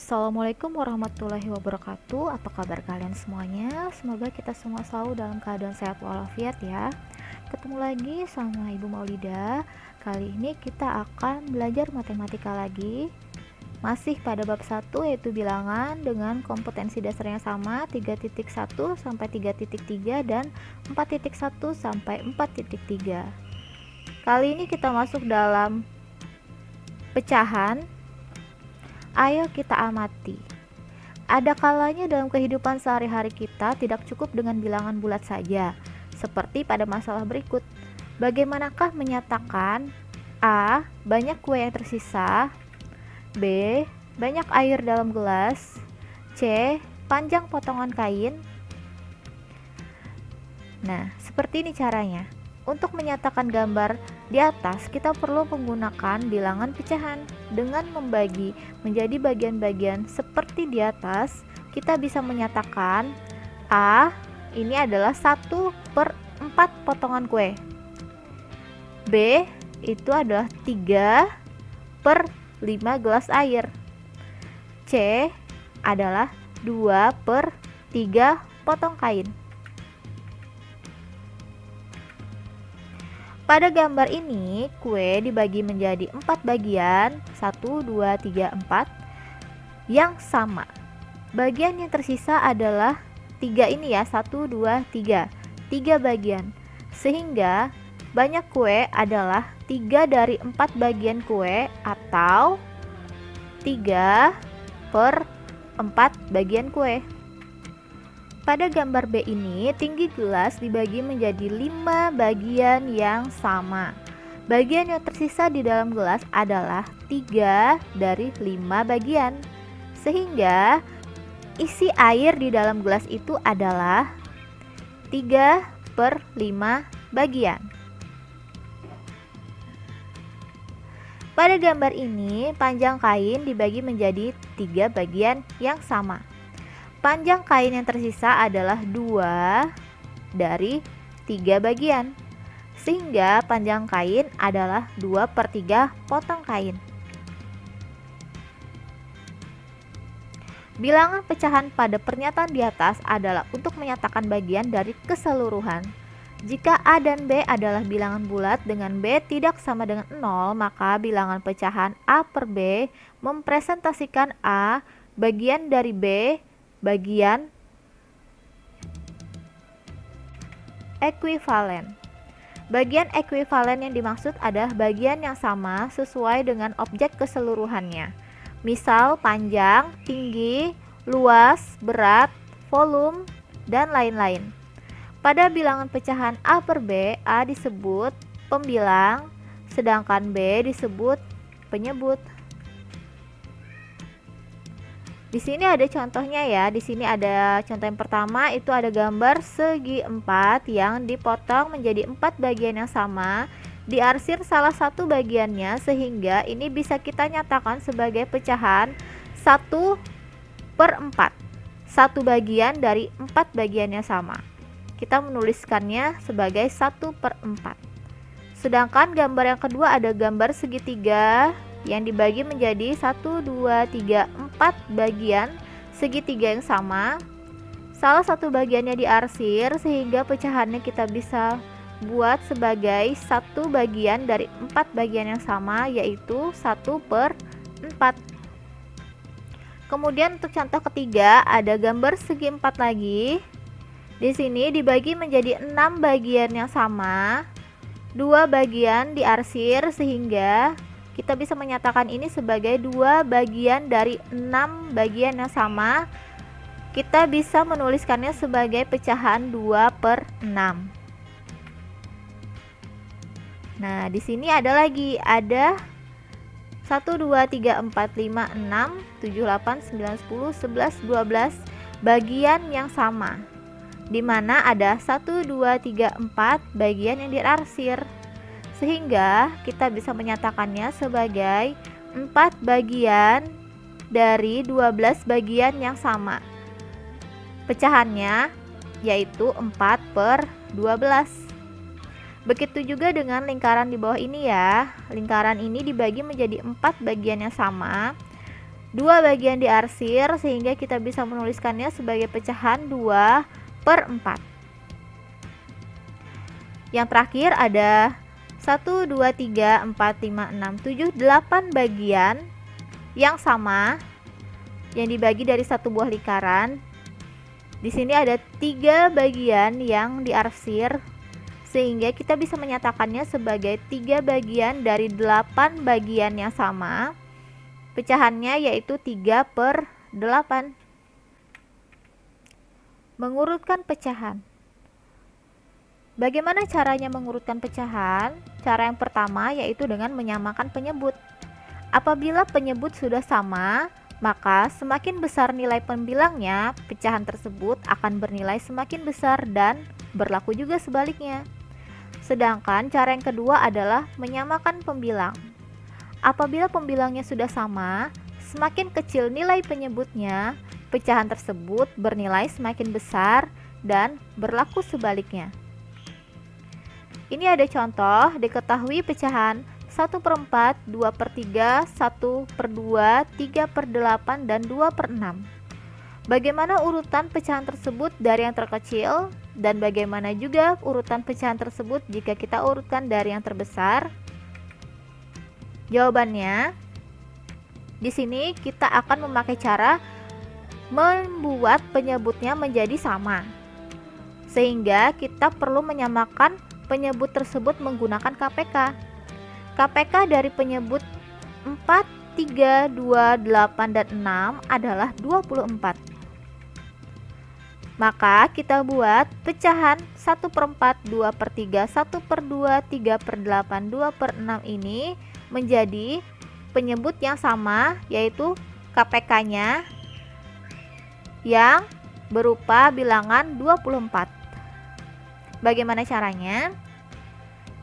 Assalamualaikum warahmatullahi wabarakatuh. Apa kabar kalian semuanya? Semoga kita semua selalu dalam keadaan sehat walafiat ya. Ketemu lagi sama Ibu Maulida. Kali ini kita akan belajar matematika lagi. Masih pada bab 1 yaitu bilangan dengan kompetensi dasarnya sama 3.1 sampai 3.3 dan 4.1 sampai 4.3. Kali ini kita masuk dalam pecahan. Ayo kita amati. Ada kalanya dalam kehidupan sehari-hari kita tidak cukup dengan bilangan bulat saja, seperti pada masalah berikut. Bagaimanakah menyatakan A. Banyak kue yang tersisa, B. Banyak air dalam gelas, C. Panjang potongan kain. Nah, seperti ini caranya. Untuk menyatakan gambar di atas, kita perlu menggunakan bilangan pecahan. Dengan membagi menjadi bagian-bagian seperti di atas, kita bisa menyatakan A ini adalah 1/4 potongan kue, B itu adalah 3/5 gelas air, C adalah 2/3 potong kain. Pada gambar ini, kue dibagi menjadi 4 bagian, 1, 2, 3, 4, yang sama. Bagian yang tersisa adalah 3 ini ya, 1, 2, 3, 3 bagian. Sehingga banyak kue adalah 3 dari 4 bagian kue atau 3/4 bagian kue. Pada gambar B ini, tinggi gelas dibagi menjadi 5 bagian yang sama. Bagian yang tersisa di dalam gelas adalah 3 dari 5 bagian. Sehingga isi air di dalam gelas itu adalah 3/5 bagian. Pada gambar ini, panjang kain dibagi menjadi 3 bagian yang sama. Panjang kain yang tersisa adalah 2 dari 3 bagian, sehingga panjang kain adalah 2/3 potong kain. Bilangan pecahan pada pernyataan di atas adalah untuk menyatakan bagian dari keseluruhan. Jika A dan B adalah bilangan bulat dengan B tidak sama dengan 0, maka bilangan pecahan A per B mempresentasikan A bagian dari B bagian ekuivalen. Bagian ekuivalen yang dimaksud adalah bagian yang sama sesuai dengan objek keseluruhannya. Misal panjang, tinggi, luas, berat, volume, dan lain-lain. Pada bilangan pecahan A per B, A disebut pembilang, sedangkan B disebut penyebut. Di sini ada contohnya ya. Di sini ada contoh yang pertama, itu ada gambar segi 4 yang dipotong menjadi 4 bagian yang sama. Diarsir salah satu bagiannya sehingga ini bisa kita nyatakan sebagai pecahan 1/4. Satu bagian dari 4 bagian yang sama. Kita menuliskannya sebagai 1/4. Sedangkan gambar yang kedua ada gambar segitiga yang dibagi menjadi 1, 2, 3, 4 bagian segitiga yang sama. Salah satu bagiannya diarsir sehingga pecahannya kita bisa buat sebagai satu bagian dari 4 bagian yang sama, yaitu 1/4. Kemudian untuk contoh ketiga ada gambar segi 4 lagi. Di sini dibagi menjadi 6 bagian yang sama. 2 bagian diarsir sehingga kita bisa menyatakan ini sebagai 2 bagian dari 6 bagian yang sama. Kita bisa menuliskannya sebagai pecahan 2/6. Nah, di sini ada lagi, ada 1, 2, 3, 4, 5, 6, 7, 8, 9, 10, 11, 12 bagian yang sama, di mana ada 1, 2, 3, 4 bagian yang diarsir. Sehingga kita bisa menyatakannya sebagai 4 bagian dari 12 bagian yang sama. Pecahannya yaitu 4/12. Begitu juga dengan lingkaran di bawah ini ya. Lingkaran ini dibagi menjadi 4 bagian yang sama. 2 bagian diarsir sehingga kita bisa menuliskannya sebagai pecahan 2/4. Yang terakhir ada 1, 2, 3, 4, 5, 6, 7, 8 bagian yang sama yang dibagi dari satu buah lingkaran. Di sini ada 3 bagian yang diarsir sehingga kita bisa menyatakannya sebagai 3 bagian dari 8 bagian yang sama. Pecahannya yaitu 3/8. Mengurutkan pecahan. Bagaimana caranya mengurutkan pecahan? Cara yang pertama yaitu dengan menyamakan penyebut. Apabila penyebut sudah sama, maka semakin besar nilai pembilangnya, pecahan tersebut akan bernilai semakin besar dan berlaku juga sebaliknya. Sedangkan cara yang kedua adalah menyamakan pembilang. Apabila pembilangnya sudah sama, semakin kecil nilai penyebutnya, pecahan tersebut bernilai semakin besar dan berlaku sebaliknya. Ini ada contoh, diketahui pecahan 1/4, 2/3, 1/2, 3/8, dan 2/6. Bagaimana urutan pecahan tersebut dari yang terkecil, dan bagaimana juga urutan pecahan tersebut jika kita urutkan dari yang terbesar? Jawabannya, di sini kita akan memakai cara membuat penyebutnya menjadi sama. Sehingga kita perlu menyamakan penyebut tersebut menggunakan KPK. KPK dari penyebut 4, 3, 2, 8, dan 6 adalah 24. Maka kita buat pecahan 1/4, 2/3, 1/2, 3/8, 2/6 ini menjadi penyebut yang sama, yaitu KPK-nya yang berupa bilangan 24. Bagaimana caranya?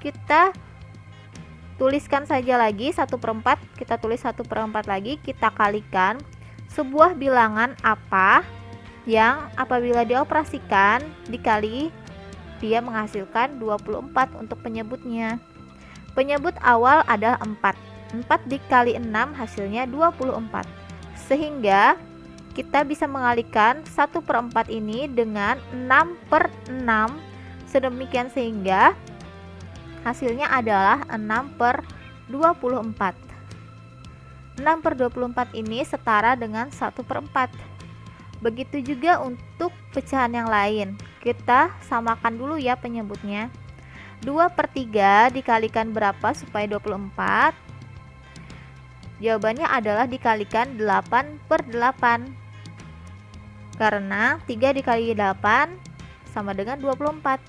Kita tuliskan saja lagi 1/4, kita tulis 1/4 lagi, kita kalikan sebuah bilangan apa yang apabila dioperasikan dikali dia menghasilkan 24 untuk penyebutnya. Penyebut awal adalah 4. 4 dikali 6 hasilnya 24. Sehingga kita bisa mengalihkan 1/4 ini dengan 6/6, sedemikian sehingga hasilnya adalah 6/24. 6/24 ini setara dengan 1/4. Begitu juga untuk pecahan yang lain. Kita samakan dulu ya penyebutnya. 2/3 dikalikan berapa supaya 24? Jawabannya adalah dikalikan 8/8. Karena 3 dikali 8 sama dengan 24.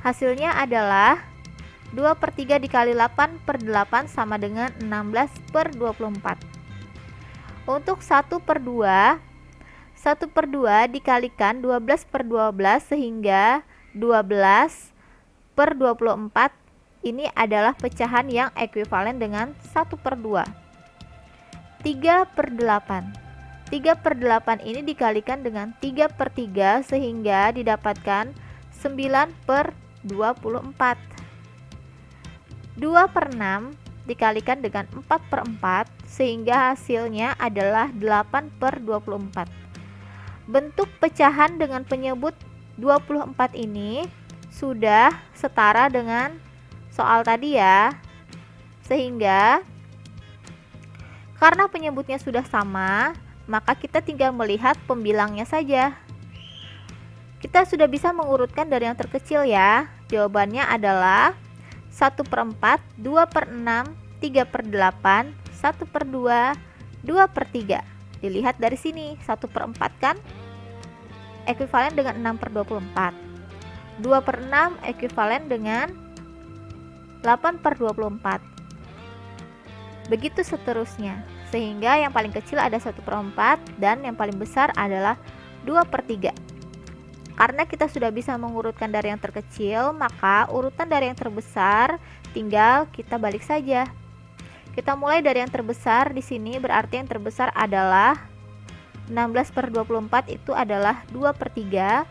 Hasilnya adalah 2/3 dikali 8/8 sama dengan 16/24. Untuk 1/2, 1/2 dikalikan 12/12 sehingga 12/24 ini adalah pecahan yang ekuivalen dengan 1/2. 3/8. 3/8 ini dikalikan dengan 3/3 sehingga didapatkan 9/24. 2/6 dikalikan dengan 4/4 sehingga hasilnya adalah 8/24. Bentuk pecahan dengan penyebut 24 ini sudah setara dengan soal tadi ya. Sehingga karena penyebutnya sudah sama, maka kita tinggal melihat pembilangnya saja. Kita sudah bisa mengurutkan dari yang terkecil ya. Jawabannya adalah 1/4, 2/6, 3/8, 1/2, 2/3. Dilihat dari sini, 1/4 kan ekuivalen dengan 6/24. 2/6 ekuivalen dengan 8/24. Begitu seterusnya. Sehingga yang paling kecil ada 1/4 dan yang paling besar adalah 2/3. Karena kita sudah bisa mengurutkan dari yang terkecil, maka urutan dari yang terbesar tinggal kita balik saja. Kita mulai dari yang terbesar di sini, berarti yang terbesar adalah 16/24 itu adalah 2/3.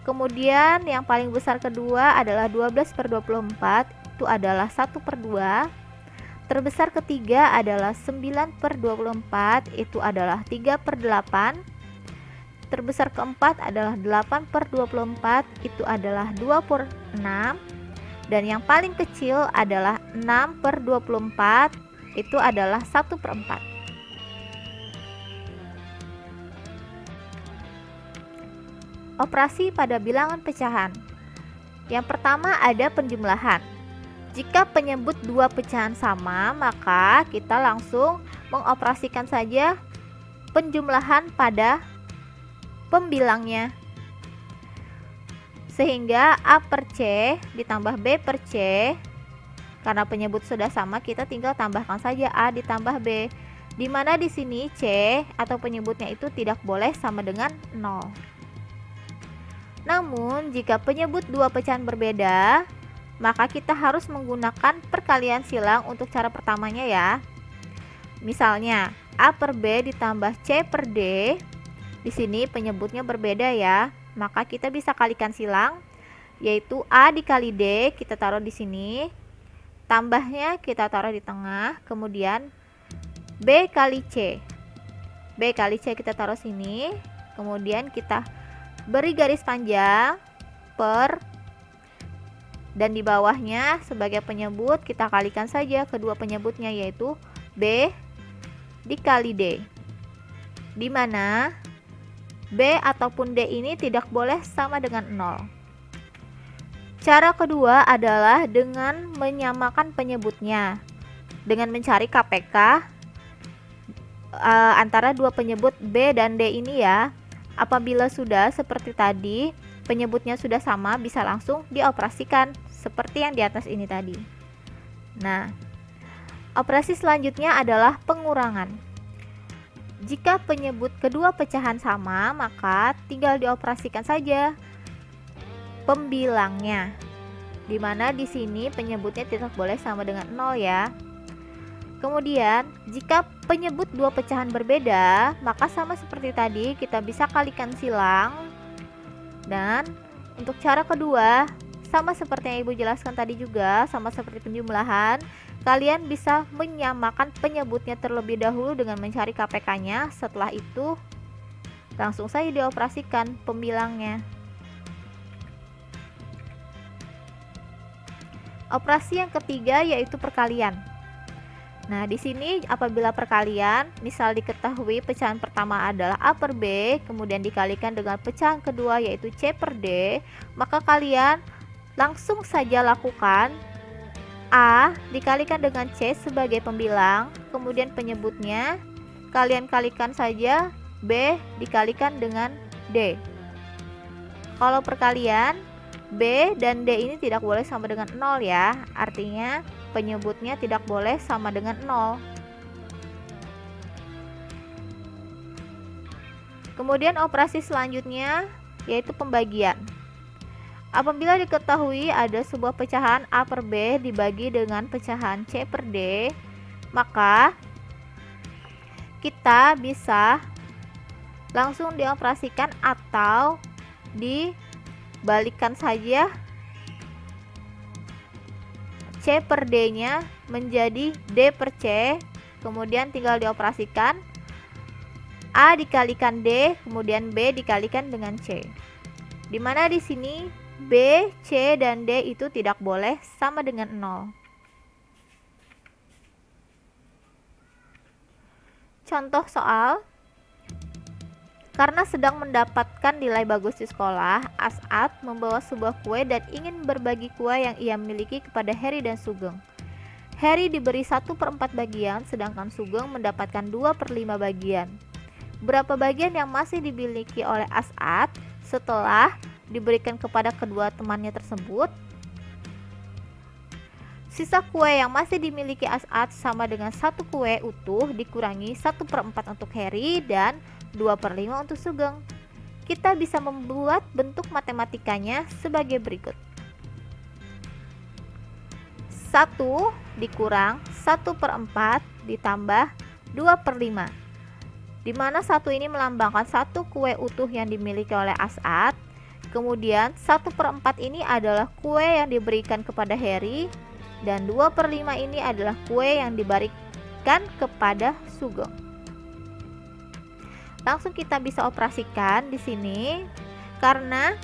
Kemudian yang paling besar kedua adalah 12/24 itu adalah 1/2. Terbesar ketiga adalah 9/24, itu adalah 3/8. Terbesar keempat adalah 8/24, itu adalah 2/6. Dan yang paling kecil adalah 6/24, itu adalah 1/4. Operasi pada bilangan pecahan. Yang pertama ada penjumlahan. Jika penyebut dua pecahan sama, maka kita langsung mengoperasikan saja penjumlahan pada pembilangnya. Sehingga A per C ditambah B per C. Karena penyebut sudah sama, kita tinggal tambahkan saja A ditambah B. Di mana di sini C atau penyebutnya itu tidak boleh sama dengan 0. Namun, jika penyebut dua pecahan berbeda, maka kita harus menggunakan perkalian silang untuk cara pertamanya ya. Misalnya, A per B ditambah C per D. Di sini penyebutnya berbeda ya. Maka kita bisa kalikan silang, yaitu A dikali D kita taruh di sini. Tambahnya kita taruh di tengah, kemudian B kali C. B kali C kita taruh sini, kemudian kita beri garis panjang per, dan di bawahnya sebagai penyebut kita kalikan saja kedua penyebutnya, yaitu B dikali D, di mana B ataupun D ini tidak boleh sama dengan 0. Cara kedua adalah dengan menyamakan penyebutnya dengan mencari KPK antara dua penyebut B dan D ini ya. Apabila sudah seperti tadi, penyebutnya sudah sama, bisa langsung dioperasikan seperti yang di atas ini tadi. Nah, operasi selanjutnya adalah pengurangan. Jika penyebut kedua pecahan sama, maka tinggal dioperasikan saja pembilangnya. Dimana di sini penyebutnya tidak boleh sama dengan 0 ya. Kemudian, jika penyebut dua pecahan berbeda, maka sama seperti tadi kita bisa kalikan silang. Dan untuk cara kedua, sama seperti yang Ibu jelaskan tadi juga, sama seperti penjumlahan, kalian bisa menyamakan penyebutnya terlebih dahulu dengan mencari KPK-nya. Setelah itu, langsung saja dioperasikan pembilangnya. Operasi yang ketiga yaitu perkalian. Nah, di sini apabila perkalian, misal diketahui pecahan pertama adalah A per B, kemudian dikalikan dengan pecahan kedua yaitu C per D, maka kalian langsung saja lakukan A dikalikan dengan C sebagai pembilang, kemudian penyebutnya kalian kalikan saja B dikalikan dengan D. Kalau perkalian, B dan D ini tidak boleh sama dengan 0 ya, artinya penyebutnya tidak boleh sama dengan 0. Kemudian operasi selanjutnya yaitu pembagian. Apabila diketahui ada sebuah pecahan A per B dibagi dengan pecahan C per D, maka kita bisa langsung dioperasikan atau dibalikkan saja C per D nya menjadi D per C, kemudian tinggal dioperasikan A dikalikan D, kemudian B dikalikan dengan C. Dimana di sini B, C, dan D itu tidak boleh sama dengan 0. Contoh soal. Karena sedang mendapatkan nilai bagus di sekolah, As'ad membawa sebuah kue dan ingin berbagi kue yang ia miliki kepada Heri dan Sugeng. Heri diberi 1/4 bagian, sedangkan Sugeng mendapatkan 2/5 bagian. Berapa bagian yang masih dimiliki oleh As'ad setelah diberikan kepada kedua temannya tersebut? Sisa kue yang masih dimiliki As'ad sama dengan 1 kue utuh dikurangi 1/4 untuk Heri dan 2/5 untuk Sugeng. Kita bisa membuat bentuk matematikanya sebagai berikut. 1 dikurang 1/4 ditambah 2/5, di mana 1 ini melambangkan 1 kue utuh yang dimiliki oleh As'ad. Kemudian 1/4 ini adalah kue yang diberikan kepada Heri, Dan 2/5 ini adalah kue yang diberikan kepada Sugeng. Langsung kita bisa operasikan di sini karena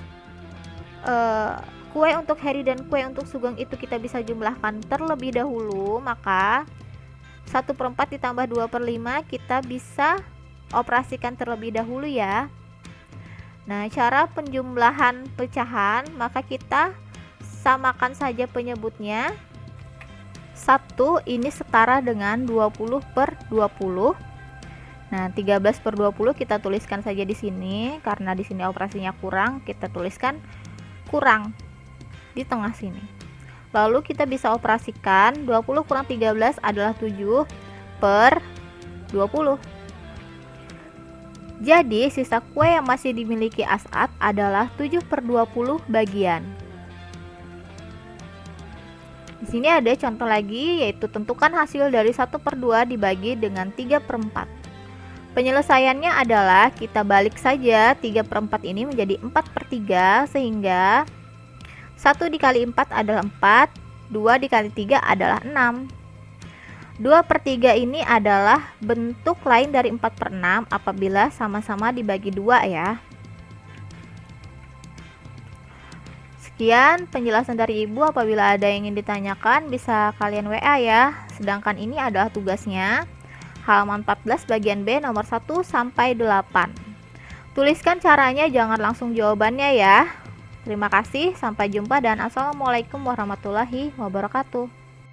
kue untuk Harry dan kue untuk Sugeng itu kita bisa jumlahkan terlebih dahulu, maka 1/4 ditambah 2/5 kita bisa operasikan terlebih dahulu ya. Nah, cara penjumlahan pecahan, maka kita samakan saja penyebutnya. 1 ini setara dengan 20/20. Nah, 13/20 kita tuliskan saja di sini karena di sini operasinya kurang, kita tuliskan kurang di tengah sini. Lalu kita bisa operasikan 20 kurang 13 adalah 7/20. Jadi sisa kue yang masih dimiliki As'ad adalah 7/20 bagian. Di sini ada contoh lagi, yaitu tentukan hasil dari 1/2 dibagi dengan 3/4. Penyelesaiannya adalah kita balik saja 3/4 ini menjadi 4/3, sehingga 1 dikali 4 adalah 4, 2 dikali 3 adalah 6. 2/3 ini adalah bentuk lain dari 4/6 apabila sama-sama dibagi 2 ya. Sekian penjelasan dari Ibu, apabila ada yang ingin ditanyakan bisa kalian WA ya. Sedangkan ini adalah tugasnya, halaman 14 bagian B nomor 1 sampai 8. Tuliskan caranya, jangan langsung jawabannya ya. Terima kasih, sampai jumpa dan assalamualaikum warahmatullahi wabarakatuh.